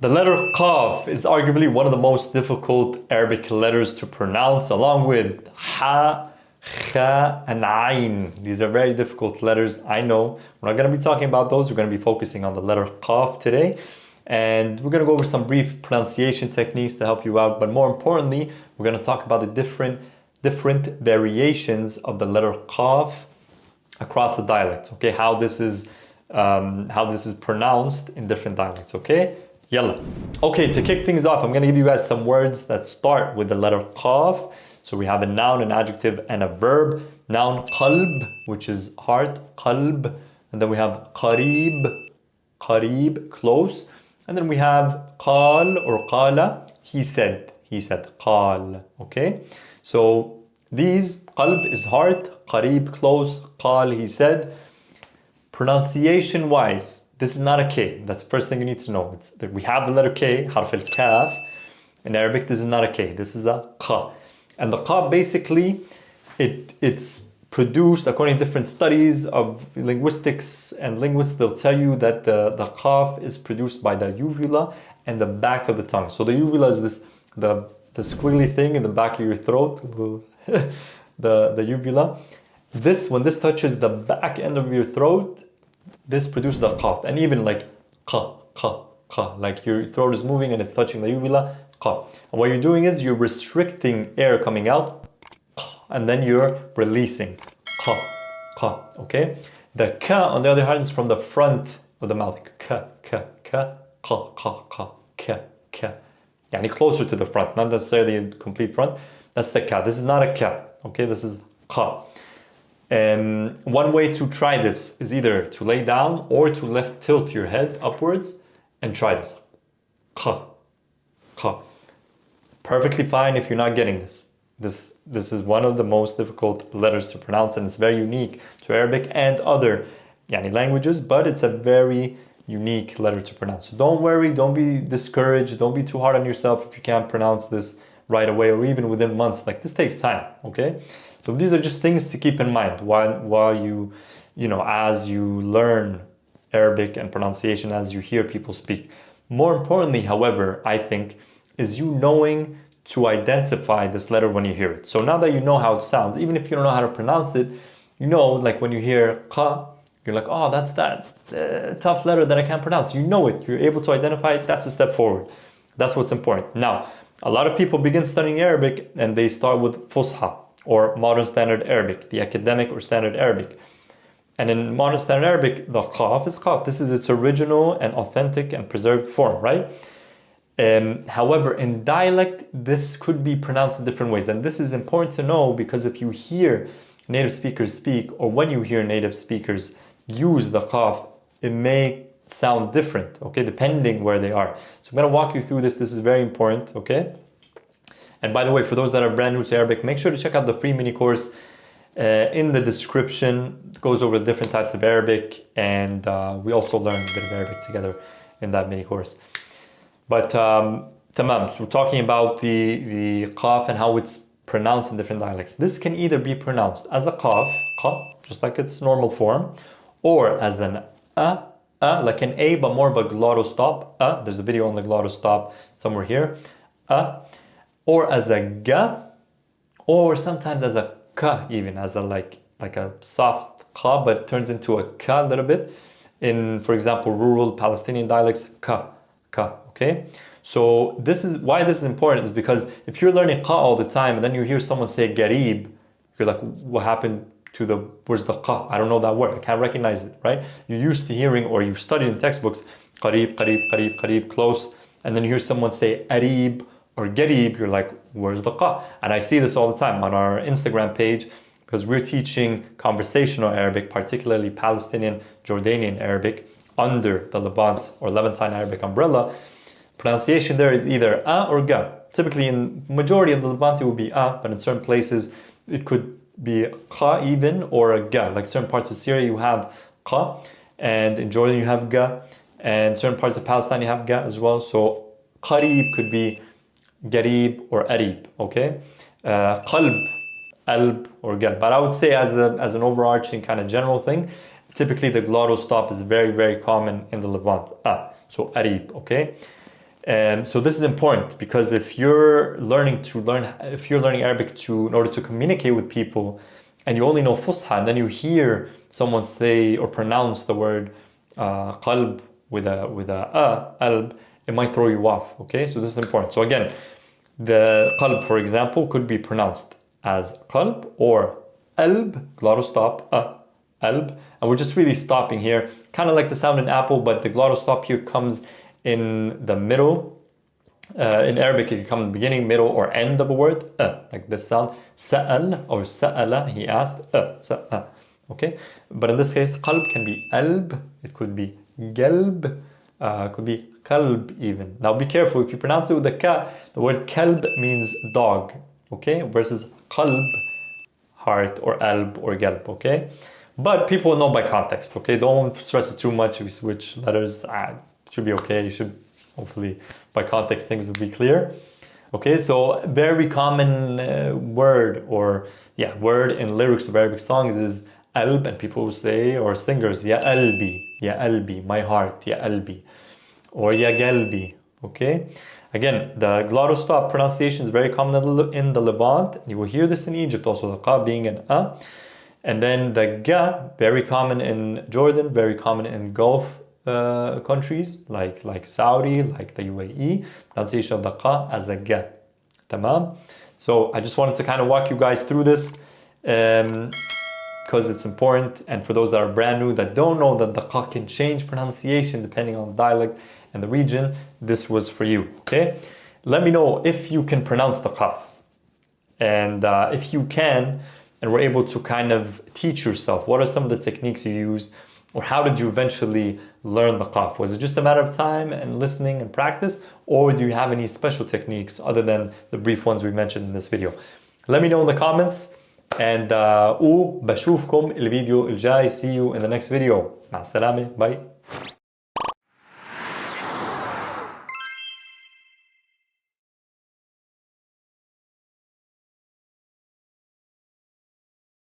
The letter Qaf is arguably one of the most difficult Arabic letters to pronounce, along with Ha, Kha, and Ain. These are very difficult letters, I know. We're not going to be talking about those. We're going to be focusing on the letter Qaf today. And we're going to go over some brief pronunciation techniques to help you out. But more importantly, we're going to talk about the different variations of the letter Qaf across the dialects. Okay, how this is pronounced in different dialects. Okay, yalla. Okay, to kick things off, I'm going to give you guys some words that start with the letter Qaf. So we have a noun, an adjective, and a verb. Noun, qalb, which is heart, qalb. And then we have qareeb, close. And then we have qal or qala, he said, qal, okay? So these, qalb is heart, qareeb, close, qal, he said. Pronunciation-wise, this is not a K. That's the first thing you need to know. It's that we have the letter K, harf al-kaf. In Arabic, this is not a K, this is a qa. And the qa, basically, it's produced, according to different studies of linguistics and linguists, they'll tell you that the qaf is produced by the uvula and the back of the tongue. So the uvula is the squiggly thing in the back of your throat, the uvula. When this touches the back end of your throat, this produces the qaf. And even like qa, like your throat is moving and it's touching the uvula, qa. And what you're doing is you're restricting air coming out, and then you're releasing, qa, okay? The ka, on the other hand, is from the front of the mouth, ka, qa, yani closer to the front, not necessarily the complete front. That's the ka. This is not a ka, okay? This is qa. One way to try this is either to lay down or to left tilt your head upwards and try this, qa. Perfectly fine if you're not getting this. This is one of the most difficult letters to pronounce, and it's very unique to Arabic and other languages, but it's a very unique letter to pronounce. So don't worry, don't be discouraged, don't be too hard on yourself if you can't pronounce this right away or even within months. Like, this takes time, okay? So these are just things to keep in mind while you as you learn Arabic and pronunciation, as you hear people speak. More importantly, however, I think, is you knowing to identify this letter when you hear it. So now that you know how it sounds, even if you don't know how to pronounce it, like when you hear qa, you're like, oh, that's that tough letter that I can't pronounce. You know it, you're able to identify it, that's a step forward. That's what's important. Now, a lot of people begin studying Arabic and they start with Fusha or Modern Standard Arabic, the academic or Standard Arabic. And in Modern Standard Arabic, the qaf is qaf. This is its original and authentic and preserved form, right? However, in dialect, this could be pronounced in different ways. And this is important to know because if you hear native speakers speak, or when you hear native speakers use the qaf, it may sound different, okay, depending where they are. So I'm going to walk you through this. This is very important, okay? And by the way, for those that are brand new to Arabic, make sure to check out the free mini course in the description. It goes over different types of Arabic, and we also learn a bit of Arabic together in that mini course. But tamam, so we're talking about the qaf and how it's pronounced in different dialects. This can either be pronounced as a qaf, just like its normal form, or as an like an A, but more of a glottal stop. There's a video on the glottal stop somewhere here. Or as a ga, or sometimes as a ka, even as a like a soft ka, but it turns into a ka a little bit. In, for example, rural Palestinian dialects, ka. Okay, so this is why this is important, is because if you're learning qa all the time and then you hear someone say gareeb, you're like, what happened to where's the qa? I don't know that word, I can't recognize it, right? You're used to hearing, or you've studied in textbooks, qareeb, close, and then you hear someone say areeb or gareeb, you're like, where's the qa? And I see this all the time on our Instagram page, because we're teaching conversational Arabic, particularly Palestinian, Jordanian Arabic, under the Levant or Levantine Arabic umbrella. Pronunciation there is either a or ga. Typically in majority of the Levant it will be a, but in certain places it could be qa even, or a ga. Like certain parts of Syria you have qa, and in Jordan you have ga, and certain parts of Palestine you have ga as well. So qareeb could be gareeb or areeb, okay? Qalb, alb or gal. But I would say as an overarching kind of general thing, typically the glottal stop is very, very common in the Levant. So areeb, okay? So this is important because if you're learning Arabic in order to communicate with people, and you only know Fusha, and then you hear someone say or pronounce the word qalb with a alb, it might throw you off. Okay, so this is important. So again, the qalb, for example, could be pronounced as qalb or alb, glottal stop, alb, and we're just really stopping here, kind of like the sound in apple, but the glottal stop here comes in the middle. In Arabic, it can come in the beginning, middle, or end of a word, like this sound, sa'al or sa'ala, he asked, sa'a, okay? But in this case, qalb can be alb, it could be galb, it could be kalb even. Now be careful, if you pronounce it with a ka, the word kalb means dog, okay? Versus qalb, heart, or alb, or galb, okay? But people know by context, okay? Don't stress it too much, if you switch letters, it should be okay, you should, hopefully, by context, things will be clear. Okay, so very common word in lyrics of Arabic songs is alb, and people say, or singers, ya albi, my heart, ya albi, or ya galbi, okay? Again, the glottal stop pronunciation is very common in the Levant. You will hear this in Egypt also, the qa being an a. And then the ga, very common in Jordan, very common in Gulf countries like Saudi, like the UAE, pronunciation of the qa as a ga. Tamam. So I just wanted to kind of walk you guys through this because it's important, and for those that are brand new that don't know that the qa can change pronunciation depending on the dialect and the region, this was for you. Okay, let me know if you can pronounce the qa, and if you can and were able to kind of teach yourself, what are some of the techniques you used, or how did you eventually learn the qaf? Was it just a matter of time and listening and practice, or do you have any special techniques other than the brief ones we mentioned in this video? Let me know in the comments, and بشوفكم الفيديو الجاي. See you in the next video. مع السلامة. Bye.